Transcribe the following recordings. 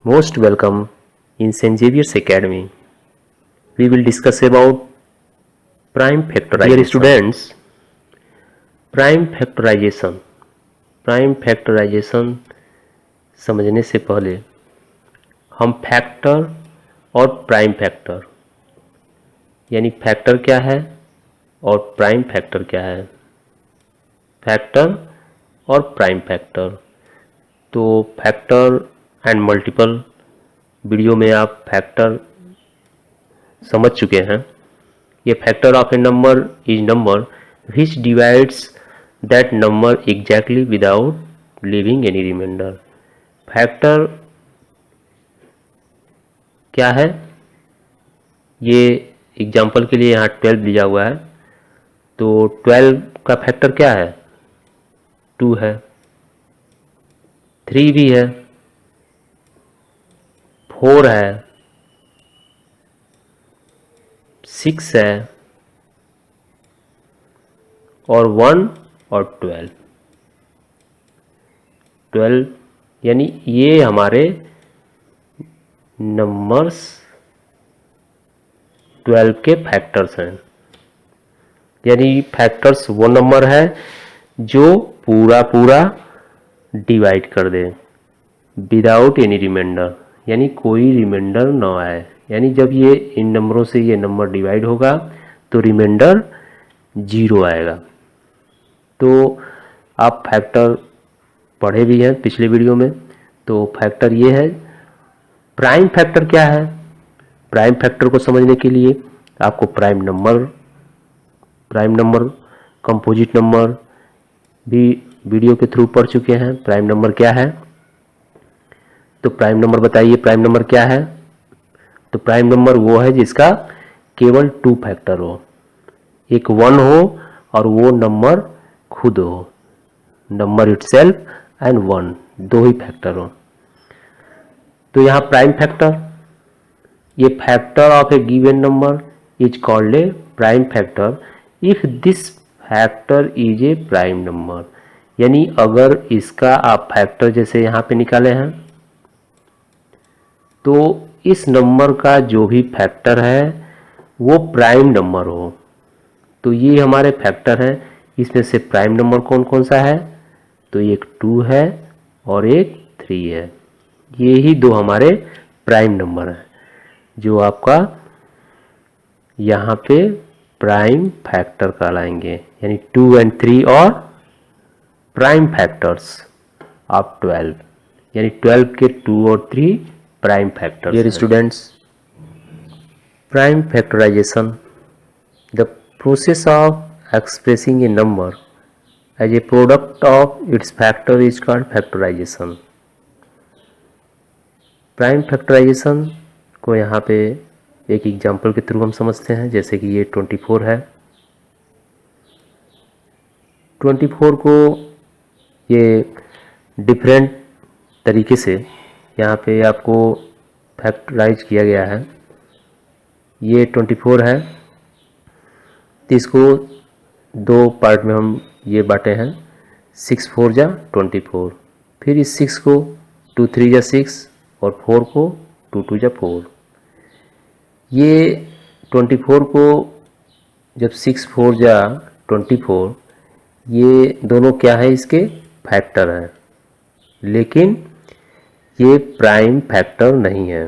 Most welcome in St. Xavier's Academy. We will discuss about prime factorization. Dear students, prime factorization. Prime factorization समझने से पहले हम factor और prime factor यानी factor क्या है और प्राइम फैक्टर क्या है, फैक्टर और प्राइम फैक्टर। तो फैक्टर एंड मल्टीपल वीडियो में आप फैक्टर समझ चुके हैं। ये factor of a number is number which divides that number exactly without leaving any remainder. Factor क्या है, ये एग्जाम्पल के लिए यहाँ 12 दिया हुआ है। तो 12 का फैक्टर क्या है, 2 है, 3 भी है, 4 है, 6 है और 1 और 12 यानी ये हमारे नंबर्स 12 के फैक्टर्स हैं। यानी फैक्टर्स वो नंबर है जो पूरा डिवाइड कर दे विदाउट एनी रिमाइंडर, यानी कोई रिमाइंडर ना आए। यानी जब ये इन नंबरों से ये नंबर डिवाइड होगा तो रिमाइंडर 0 आएगा। तो आप फैक्टर पढ़े भी हैं पिछले वीडियो में। तो फैक्टर ये है। प्राइम फैक्टर क्या है, प्राइम फैक्टर को समझने के लिए आपको प्राइम नंबर कंपोजिट नंबर भी वीडियो के थ्रू पढ़ चुके हैं। प्राइम नंबर क्या है, तो प्राइम नंबर बताइए, प्राइम नंबर क्या है। तो प्राइम नंबर वो है जिसका केवल 2 फैक्टर हो, एक 1 हो और वो नंबर खुद हो, number itself and 1, 2 he factor हो। तो यहाँ प्राइम फैक्टर, ये factor of A given number is called a prime factor if this factor is a prime number. यानी अगर इसका आप फैक्टर जैसे यहाँ पे निकाले हैं तो इस नंबर का जो भी फैक्टर है वो प्राइम नंबर हो। तो ये हमारे फैक्टर हैं। इसमें से प्राइम नंबर कौन कौन सा है, तो एक 2 है और एक 3 है। ये ही 2 हमारे प्राइम नंबर हैं जो आपका यहाँ पे प्राइम फैक्टर कहलाएंगे। यानी 2 and 3 और प्राइम फैक्टर्स ऑफ 12, यानी 12 के 2 और 3 prime factors. Dear students, prime factorization the process of expressing a number as a product of its factor is called factorization. Prime factorization को यहाँ पे एक एग्जांपल के थ्रू हम समझते हैं। जैसे कि ये 24 है, 24 को ये डिफरेंट तरीके से यहाँ पे आपको फैक्टराइज किया गया है। ये 24 है तो इसको 2 पार्ट में हम ये बांटे हैं, 6 4 जा 24। फिर इस 6 को 2 3 जा 6 और 4 को 2 2 जा 4। ये 24 को जब 6 4 जा 24, ये दोनों क्या है, इसके फैक्टर हैं, लेकिन ये प्राइम फैक्टर नहीं है।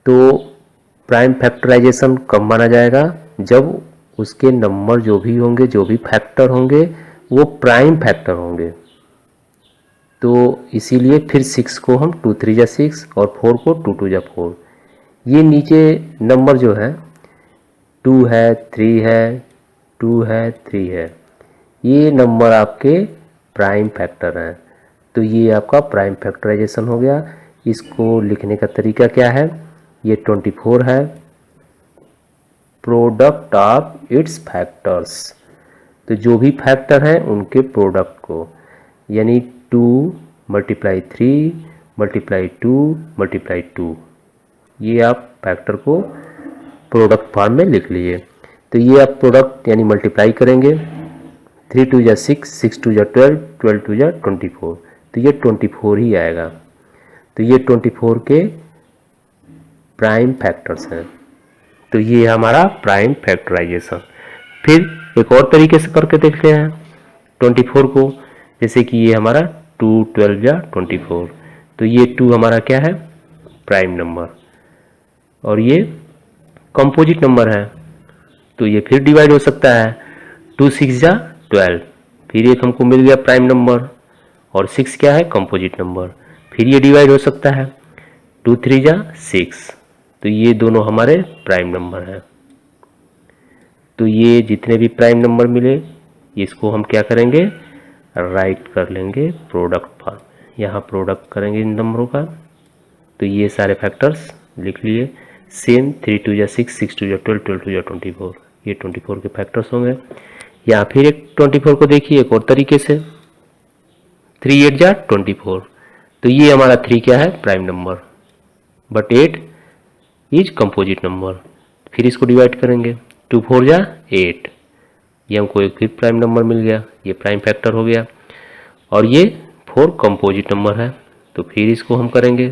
तो प्राइम फैक्टराइजेशन कब माना जाएगा, जब उसके नंबर जो भी होंगे, जो भी फैक्टर होंगे, वो प्राइम फैक्टर होंगे। तो इसीलिए फिर 6 को हम 2 3 जा 6 और 4 को 2 2 जा 4। ये नीचे नंबर जो है 2 है, 3 है, 2 है, 3 है, ये नंबर आपके प्राइम फैक्टर हैं। तो ये आपका प्राइम फैक्टराइजेशन हो गया। इसको लिखने का तरीका क्या है, ये 24 है, प्रोडक्ट ऑफ इट्स फैक्टर्स। तो जो भी फैक्टर हैं उनके प्रोडक्ट को, यानी 2 × 3 × 2 × 2, ये आप फैक्टर को प्रोडक्ट फॉर्म में लिख लीजिए। तो ये आप प्रोडक्ट यानी मल्टीप्लाई करेंगे, 3 2 जा 6, 6 2 जा 12, 12 2 जा 24। तो ये 24 ही आएगा। तो ये 24 के प्राइम फैक्टर्स हैं। तो ये हमारा प्राइम फैक्टराइजेशन। फिर एक और तरीके से करके देखते हैं 24 को, जैसे कि ये हमारा 2 12 या 24, तो ये 2 हमारा क्या है, प्राइम नंबर, और ये कंपोजिट नंबर है, तो ये फिर डिवाइड हो सकता है। 2 6 या 12, फिर एक हमको मिल गया प्राइम नंबर, और 6 क्या है, कंपोजिट नंबर, फिर ये डिवाइड हो सकता है। 2 3 या 6, तो ये दोनों हमारे प्राइम नंबर हैं। तो ये जितने भी प्राइम नंबर मिले इसको हम क्या करेंगे, राइट कर लेंगे प्रोडक्ट फॉर्म। यहाँ प्रोडक्ट करेंगे इन नंबरों का। तो ये सारे फैक्टर्स लिख लिए। सेम 3 2 या 6, 6 2 या 12, 12 2 या 24, ये 24 के फैक्टर्स होंगे। या फिर एक 24 को देखिए एक और तरीके से, 3 8 या 24, तो ये हमारा 3 क्या है, prime number, but 8 is composite number. फिर इसको डिवाइड करेंगे, 2 4 या 8, ये हमको एक फिर प्राइम नंबर मिल गया, ये प्राइम फैक्टर हो गया। और ये 4 कंपोजिट नंबर है, तो फिर इसको हम करेंगे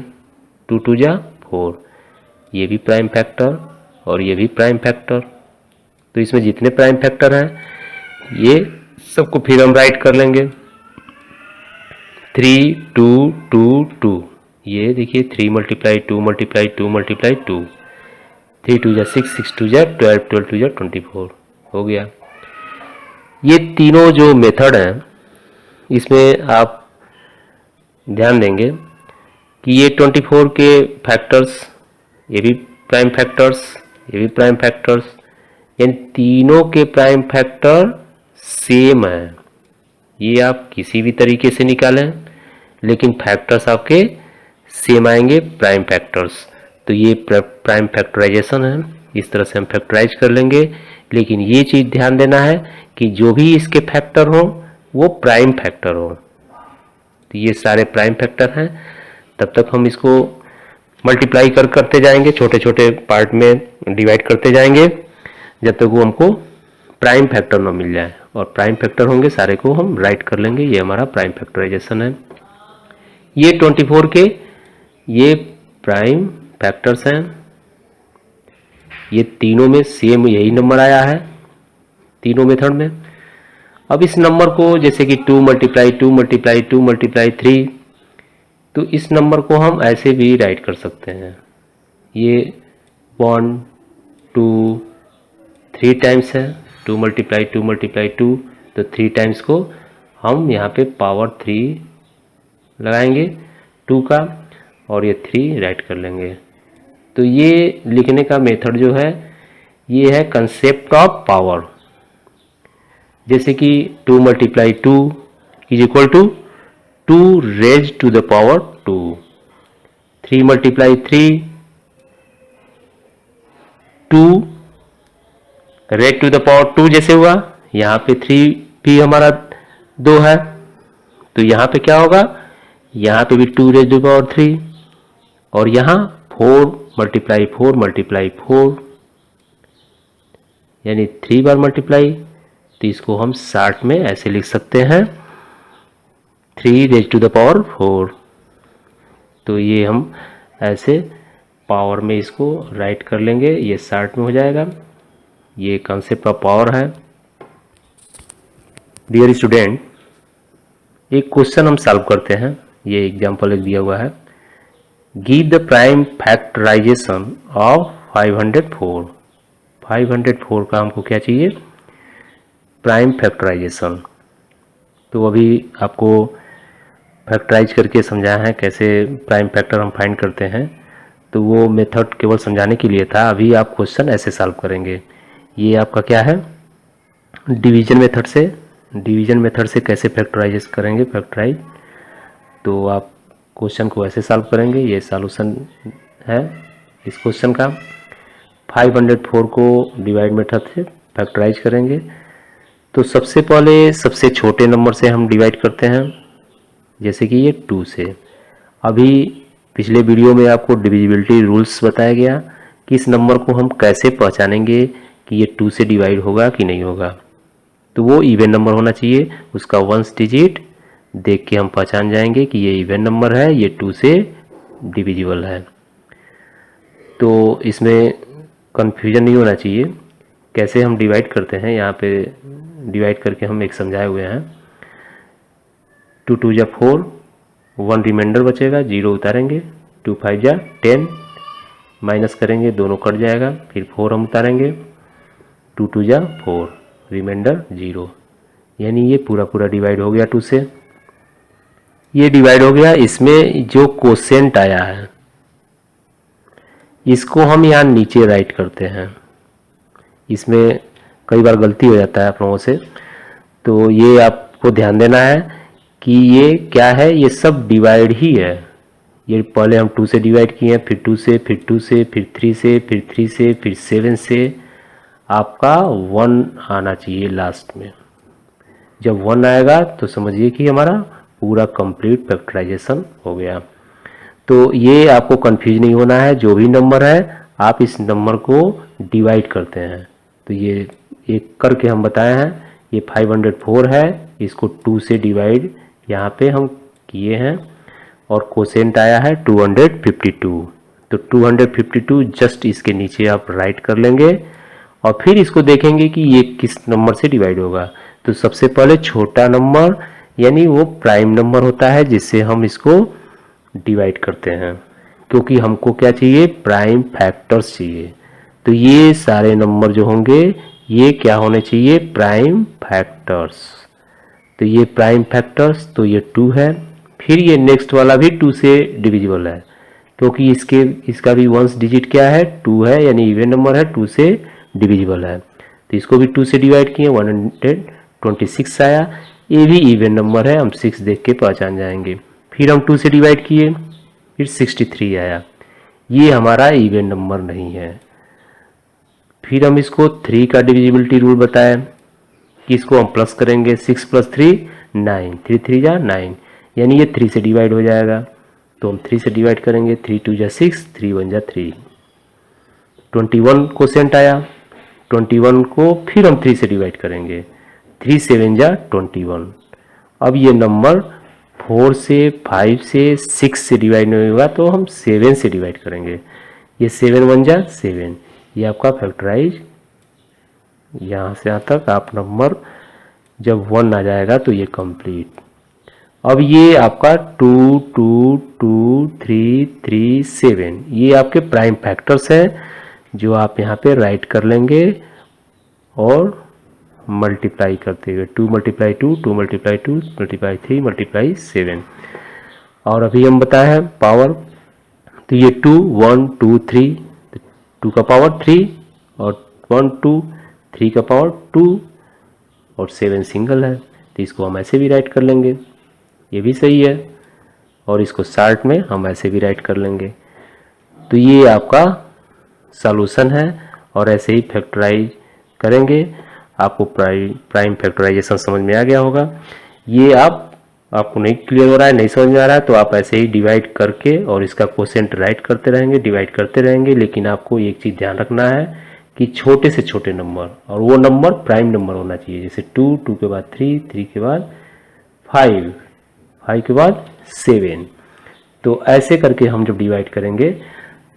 2 2 या 4, ये भी प्राइम फैक्टर और ये भी प्राइम फैक्टर। तो इसमें जितने प्राइम फैक्टर हैं ये सबको फिर हम राइट कर लेंगे। 3 2 2 2, ये देखिए 3 मल्टीप्लाई 2 मल्टीप्लाई 2 मल्टीप्लाई 2, 3 2 या 6, 6 2 या 12, 12 2 या 24 हो गया। ये तीनों जो मेथड हैं इसमें आप ध्यान देंगे कि ये 24 के फैक्टर्स, ये भी प्राइम फैक्टर्स, ये भी प्राइम फैक्टर्स, यानी तीनों के प्राइम फैक्टर सेम है। ये आप किसी भी तरीके से निकालें लेकिन फैक्टर्स आपके सेम आएंगे, प्राइम फैक्टर्स। तो ये प्राइम फैक्टराइजेशन है, इस तरह से हम फैक्टराइज कर लेंगे। लेकिन ये चीज़ ध्यान देना है कि जो भी इसके फैक्टर हो वो प्राइम फैक्टर हो। तो ये सारे प्राइम फैक्टर हैं, तब तक हम इसको मल्टीप्लाई करते जाएंगे, छोटे छोटे पार्ट में डिवाइड करते जाएंगे जब तक वो हमको प्राइम फैक्टर ना मिल जाए। और प्राइम फैक्टर होंगे सारे को हम राइट कर लेंगे, ये हमारा प्राइम फैक्टराइजेशन है। ये 24 के ये प्राइम फैक्टर्स हैं, ये तीनों में सेम यही नंबर आया है तीनों मेथड में। अब इस नंबर को जैसे कि 2 मल्टीप्लाई 2 मल्टीप्लाई 2 मल्टीप्लाई 3, तो इस नंबर को हम ऐसे भी राइट कर सकते हैं। ये 1 2 3 टाइम्स है, 2 मल्टीप्लाई 2 मल्टीप्लाई 2, तो 3 टाइम्स को हम यहाँ पे पावर 3 लगाएंगे 2 का, और ये 3 राइट कर लेंगे। तो ये लिखने का मेथड जो है ये है कंसेप्ट ऑफ पावर। जैसे कि 2 multiply 2 is equal to 2 raise to the power 2, 3 multiply 3 2 raise to the power 2 जैसे हुआ। यहाँ पे 3 भी हमारा 2 है, तो यहाँ पे क्या होगा, यहाँ पे भी 2 रेज टू द पावर 3, और यहाँ 4 मल्टीप्लाई 4 मल्टीप्लाई 4, यानी 3 बार मल्टीप्लाई। तो इसको हम शॉर्ट में ऐसे लिख सकते हैं 3 रेज टू द पावर 4। तो ये हम ऐसे पावर में इसको राइट कर लेंगे, ये शॉर्ट में हो जाएगा। ये कॉन्सेप्ट ऑफ पावर है। डियर स्टूडेंट, एक क्वेश्चन हम सॉल्व करते हैं। ये एग्जांपल एक दिया हुआ है, give the prime factorization of 504। 504 का हमको क्या चाहिए, प्राइम फैक्टराइजेशन। तो अभी आपको फैक्टराइज करके समझाया है कैसे प्राइम फैक्टर हम फाइंड करते हैं, तो वो मेथड केवल समझाने के लिए था। अभी आप क्वेश्चन ऐसे सॉल्व करेंगे। ये आपका क्या है, डिवीजन मेथड से। डिवीजन मेथड से कैसे फैक्टराइज करेंगे, फैक्टराइज, तो आप क्वेश्चन को ऐसे सॉल्व करेंगे। ये सॉल्यूशन है इस क्वेश्चन का। 504 को डिवाइड मेथड से फैक्टराइज करेंगे। तो सबसे पहले सबसे छोटे नंबर से हम डिवाइड करते हैं, जैसे कि ये 2 से। अभी पिछले वीडियो में आपको डिविजिबिलिटी रूल्स बताया गया कि इस नंबर को हम कैसे पहचानेंगे कि ये 2 से डिवाइड होगा कि नहीं होगा। तो वो इवन नंबर होना चाहिए, उसका 1 डिजिट देख के हम पहचान जाएंगे कि ये इवन नंबर है, ये 2 से डिविजिबल है। तो इसमें कन्फ्यूजन नहीं होना चाहिए। कैसे हम डिवाइड करते हैं, यहाँ पे डिवाइड करके हम एक समझाए हुए हैं। 2 2 जा 4, 1 रिमाइंडर बचेगा, 0 उतारेंगे, 2 5 जा 10, माइनस करेंगे, दोनों कट जाएगा, फिर 4 हम उतारेंगे, 2 2 जा 4, रिमाइंडर 0, यानी ये पूरा पूरा डिवाइड हो गया 2 से। ये डिवाइड हो गया। इसमें जो कोसेंट आया है इसको हम यहाँ नीचे राइट करते हैं। इसमें कई बार गलती हो जाता है आप लोगों से, तो ये आपको ध्यान देना है कि ये क्या है, ये सब डिवाइड ही है। ये पहले हम 2 से डिवाइड किए हैं, फिर 2 से, फिर 2 से, फिर 3 से, फिर 3 से, फिर 7 से, आपका 1 आना चाहिए लास्ट में। जब 1 आएगा तो समझिए कि हमारा पूरा कंप्लीट फैक्टराइजेशन हो गया। तो ये आपको कंफ्यूज नहीं होना है। जो भी नंबर है आप इस नंबर को डिवाइड करते हैं। तो ये एक करके हम बताए हैं। ये 504 है, इसको 2 से डिवाइड यहाँ पे हम किए हैं और कोसेंट आया है 252। तो 252 जस्ट इसके नीचे आप राइट कर लेंगे और फिर इसको देखेंगे कि ये किस नंबर से डिवाइड होगा। तो सबसे पहले छोटा नंबर यानी वो प्राइम नंबर होता है जिससे हम इसको डिवाइड करते हैं, क्योंकि हमको क्या चाहिए, प्राइम फैक्टर्स चाहिए। तो ये सारे नंबर जो होंगे ये क्या होने चाहिए, प्राइम फैक्टर्स। तो ये प्राइम फैक्टर्स, तो ये 2 है। फिर ये नेक्स्ट वाला भी 2 से डिविजिबल है, क्योंकि इसका भी वंस डिजिट क्या है, 2 है, यानी इवन नंबर है, 2 से डिविजिबल है। तो इसको भी 2 से डिवाइड किए, 126 आया। ये भी इवन नंबर है, हम 6 देख के पहचान जाएंगे। फिर हम 2 से डिवाइड किए, फिर 63 आया। ये हमारा इवन नंबर नहीं है। फिर हम इसको 3 का डिविजिबिलिटी रूल बताएं कि इसको हम प्लस करेंगे, 6 + 3 9, 3 3 जा 9, यानी ये 3 से डिवाइड हो जाएगा। तो हम 3 से डिवाइड करेंगे, 3 2 जा 6, 3 1 जा 3। 21 कोसेंट आया, 21 को फिर हम 3 से डिवाइड करेंगे, 3 7 जा 21। अब ये नंबर 4 से, 5 से, 6 से डिवाइड नहीं होगा तो हम 7 से डिवाइड करेंगे। ये 7 1 जा 7, ये आपका फैक्टराइज। यहाँ से यहाँ तक आप नंबर जब 1 आ जाएगा तो ये कंप्लीट। अब ये आपका 2 2 2 3 3 7, ये आपके प्राइम फैक्टर्स हैं जो आप यहाँ पे राइट कर लेंगे और मल्टीप्लाई करते हुए 2 × 2, 2 × 2 × 3 × 7। और अभी हम बताए हैं पावर, तो ये 2 1 2 3, 2 का पावर 3 और 1 2, 3 का पावर 2 और 7 सिंगल है, तो इसको हम ऐसे भी राइट कर लेंगे, ये भी सही है। और इसको शार्ट में हम ऐसे भी राइट कर लेंगे। तो ये आपका सॉल्यूशन है और ऐसे ही फैक्टराइज करेंगे। आपको प्राइम फैक्टराइजेशन समझ में आ गया होगा। ये आपको नहीं क्लियर हो रहा है, नहीं समझ में आ रहा है, तो आप ऐसे ही डिवाइड करके और इसका कोसेंट राइट करते रहेंगे, डिवाइड करते रहेंगे। लेकिन आपको एक चीज़ ध्यान रखना है कि छोटे से छोटे नंबर, और वो नंबर प्राइम नंबर होना चाहिए। जैसे 2 2 के बाद 3 3 के बाद 5 5 के बाद 7। तो ऐसे करके हम जब डिवाइड करेंगे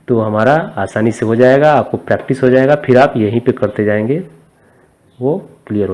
तो हमारा आसानी से हो जाएगा, आपको प्रैक्टिस हो जाएगा, फिर आप यहीं पे करते जाएंगे, वो क्लियर हो जाएगा।